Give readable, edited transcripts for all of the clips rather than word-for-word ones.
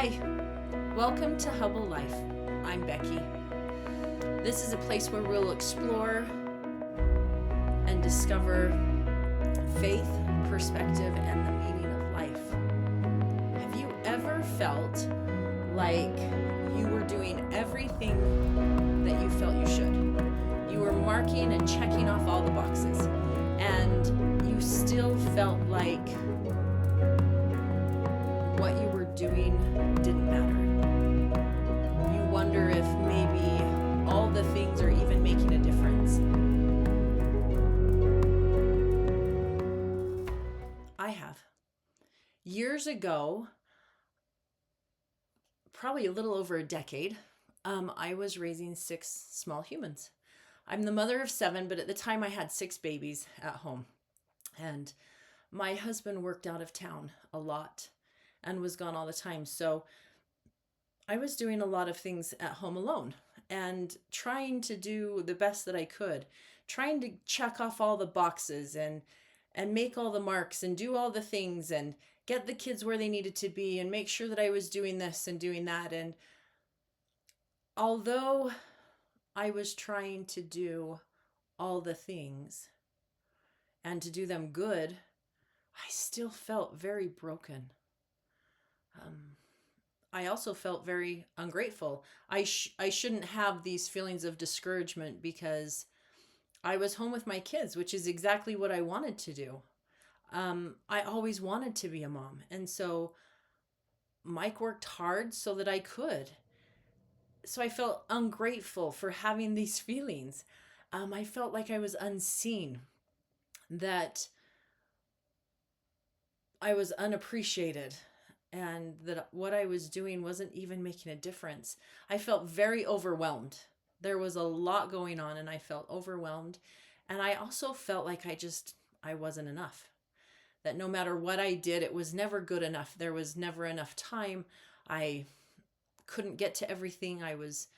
Hi, welcome to HUBBLElife. I'm Becky. This is a place where we'll explore and discover faith, perspective, and the meaning of life. Have you ever felt like you were doing everything that you felt you should? You were marking and checking off all the boxes, and you still felt like what you were doing didn't matter. You wonder if maybe all the things are even making a difference. I have. Years ago, probably a little over a decade, I was raising 6 small humans. I'm the mother of 7, but at the time I had 6 babies at home. And my husband worked out of town a lot and was gone all the time. So I was doing a lot of things at home alone and trying to do the best that I could, trying to check off all the boxes and make all the marks and do all the things and get the kids where they needed to be and make sure that I was doing this and doing that. And although I was trying to do all the things and to do them good, I still felt very broken. I also felt very ungrateful. I shouldn't have these feelings of discouragement because I was home with my kids, which is exactly what I wanted to do. I always wanted to be a mom. And so Mike worked hard so that I could. So I felt ungrateful for having these feelings. I felt like I was unseen, that I was unappreciated, and that what I was doing wasn't even making a difference. I felt very overwhelmed. There was a lot going on and I felt overwhelmed. And I also felt like I wasn't enough. That no matter what I did, it was never good enough. There was never enough time. I couldn't get to everything. I was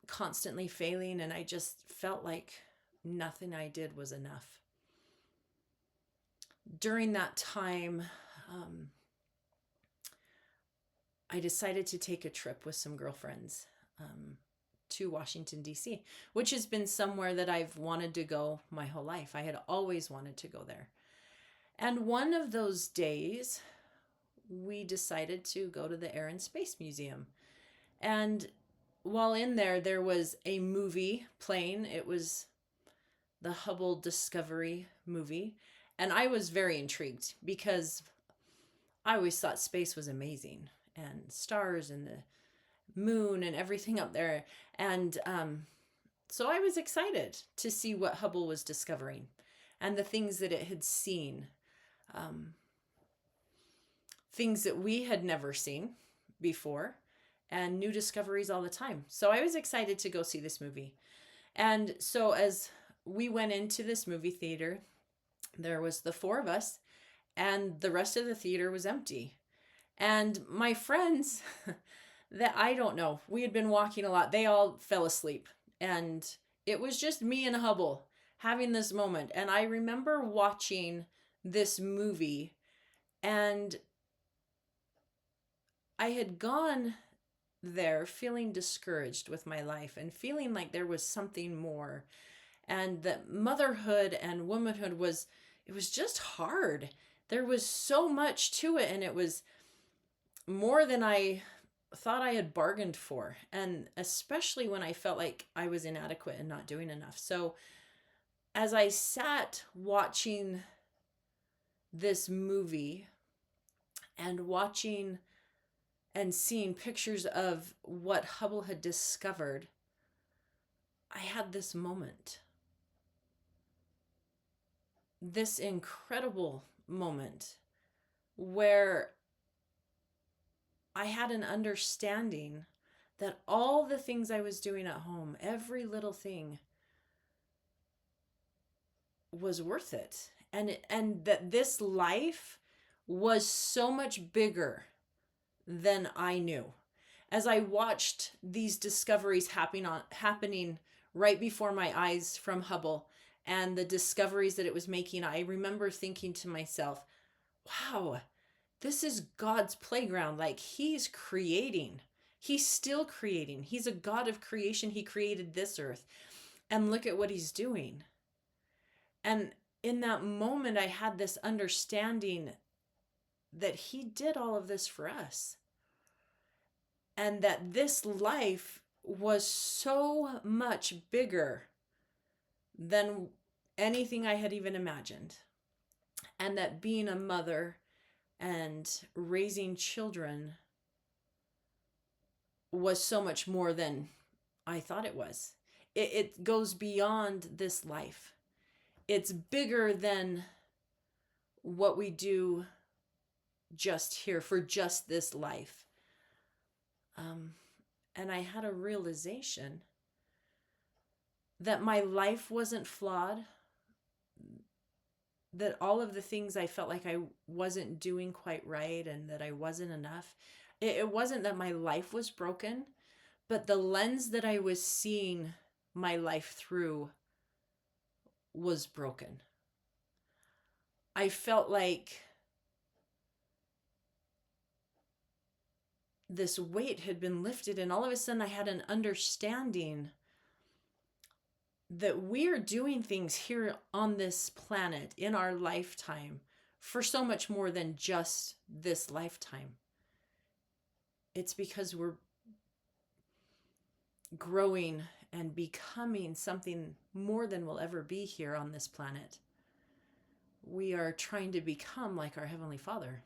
constantly failing, and I just felt like nothing I did was enough. During that time, I decided to take a trip with some girlfriends to Washington, D.C., which has been somewhere that I've wanted to go my whole life. I had always wanted to go there. And one of those days, we decided to go to the Air and Space Museum. And while in there, there was a movie playing. It was the Hubble Discovery movie. And I was very intrigued because I always thought space was amazing, and stars and the moon and everything up there. And so I was excited to see what Hubble was discovering and the things that it had seen, things that we had never seen before, and new discoveries all the time. So I was excited to go see this movie. And so as we went into this movie theater, there was the 4 of us, and the rest of the theater was empty. And my friends that I don't know, we had been walking a lot, they all fell asleep. And it was just me and Hubble having this moment. And I remember watching this movie, and I had gone there feeling discouraged with my life and feeling like there was something more. And that motherhood and womanhood was just hard. There was so much to it, and it was more than I thought I had bargained for. And especially when I felt like I was inadequate and not doing enough. So as I sat watching this movie and watching and seeing pictures of what Hubble had discovered, I had this moment. This incredible moment where I had an understanding that all the things I was doing at home, every little thing, was worth it. And that this life was so much bigger than I knew. As I watched these discoveries happening right before my eyes from Hubble, and the discoveries that it was making, I remember thinking to myself, wow, This is God's playground. Like, he's creating. He's still creating. He's a God of creation. He created this earth. And look at what he's doing. And in that moment, I had this understanding that he did all of this for us. And that this life was so much bigger than anything I had even imagined. And that being a mother and raising children was so much more than I thought it was. It goes beyond this life. It's bigger than what we do just here for just this life. And I had a realization that my life wasn't flawed, that all of the things I felt like I wasn't doing quite right and that I wasn't enough, it wasn't that my life was broken, but the lens that I was seeing my life through was broken. I felt like this weight had been lifted, and all of a sudden I had an understanding that we're doing things here on this planet in our lifetime for so much more than just this lifetime. It's because we're growing and becoming something more than we'll ever be here on this planet. We are trying to become like our Heavenly Father.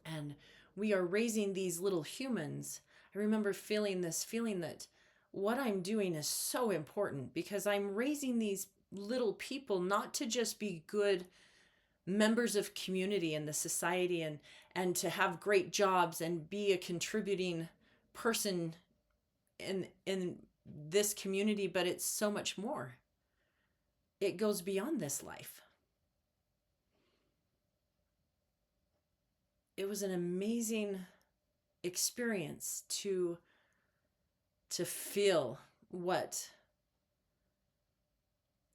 And we are raising these little humans. I remember feeling this feeling that what I'm doing is so important because I'm raising these little people not to just be good members of community and the society and to have great jobs and be a contributing person in this community, but it's so much more. It goes beyond this life. It was an amazing experience to feel what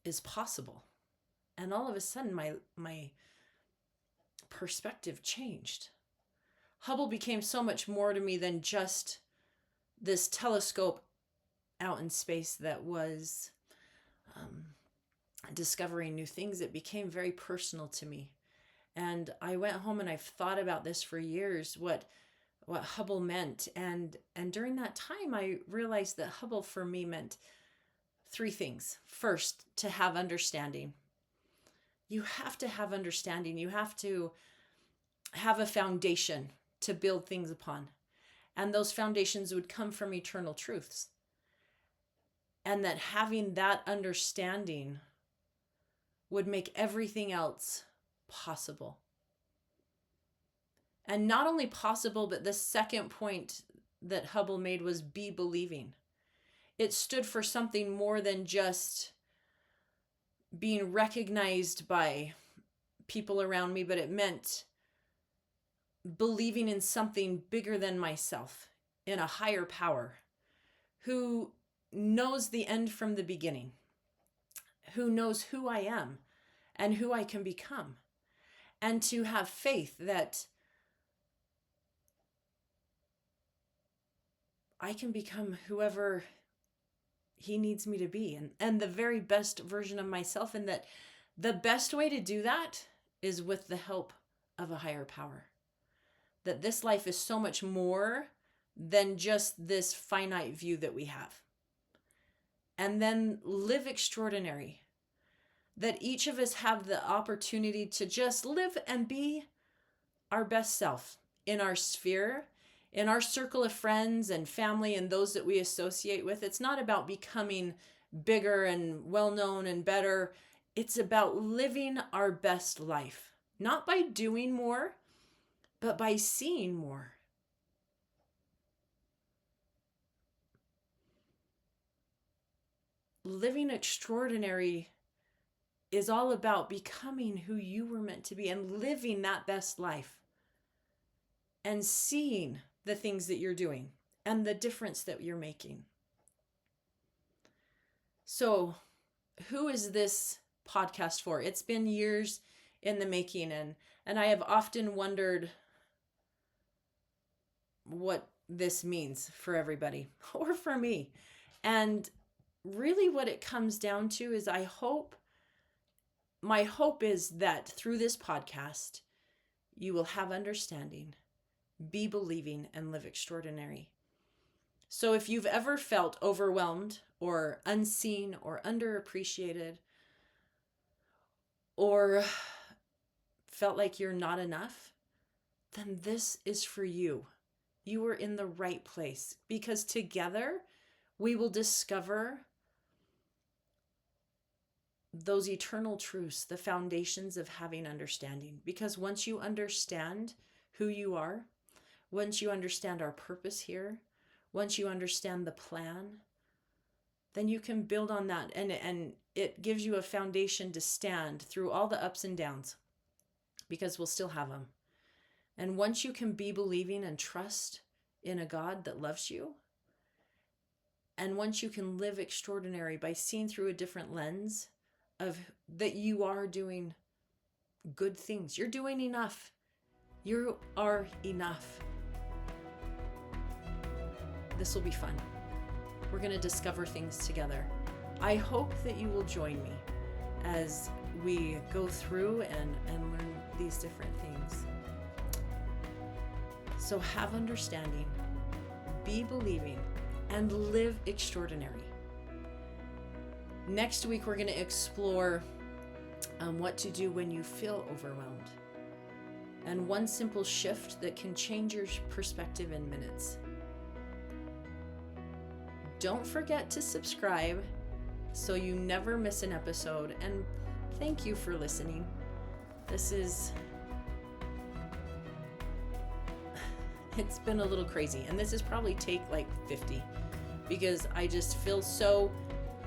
is possible. And all of a sudden my perspective changed. Hubble became so much more to me than just this telescope out in space that was discovering new things. It became very personal to me. And I went home and I've thought about this for years, what Hubble meant. And during that time, I realized that Hubble for me meant three things. First, to have understanding. You have to have understanding. You have to have a foundation to build things upon. And those foundations would come from eternal truths. And that having that understanding would make everything else possible. And not only possible, but the second point that Hubble made was be believing. It stood for something more than just being recognized by people around me, but it meant believing in something bigger than myself, in a higher power, who knows the end from the beginning, who knows who I am and who I can become, and to have faith that I can become whoever he needs me to be, and the very best version of myself, and that the best way to do that is with the help of a higher power. That this life is so much more than just this finite view that we have. And then live extraordinary. That each of us have the opportunity to just live and be our best self in our sphere, in our circle of friends and family and those that we associate with. It's not about becoming bigger and well-known and better. It's about living our best life, not by doing more, but by seeing more. Living extraordinary is all about becoming who you were meant to be and living that best life and seeing the things that you're doing and the difference that you're making. So, who is this podcast for? It's been years in the making, and I have often wondered what this means for everybody or for me. And really what it comes down to is my hope is that through this podcast, you will have understanding, be believing, and live extraordinary. So if you've ever felt overwhelmed or unseen or underappreciated or felt like you're not enough, then this is for you. You are in the right place, because together we will discover those eternal truths, the foundations of having understanding. Because once you understand who you are, once you understand our purpose here, once you understand the plan, then you can build on that. And it gives you a foundation to stand through all the ups and downs, because we'll still have them. And once you can be believing and trust in a God that loves you, and once you can live extraordinary by seeing through a different lens of that you are doing good things, you're doing enough, you are enough. This will be fun. We're going to discover things together. I hope that you will join me as we go through and learn these different things. So have understanding, be believing, and live extraordinary. Next week, we're going to explore what to do when you feel overwhelmed, and one simple shift that can change your perspective in minutes. Don't forget to subscribe so you never miss an episode, and thank you for listening. It's been a little crazy, and this is probably take like 50, because I just feel so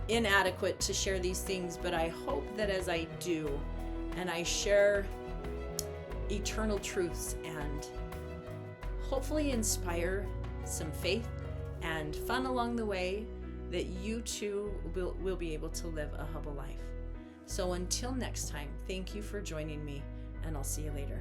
inadequate to share these things. But I hope that as I do, and I share eternal truths and hopefully inspire some faith and fun along the way, that you too will be able to live a Hubble life. So until next time, thank you for joining me, and I'll see you later.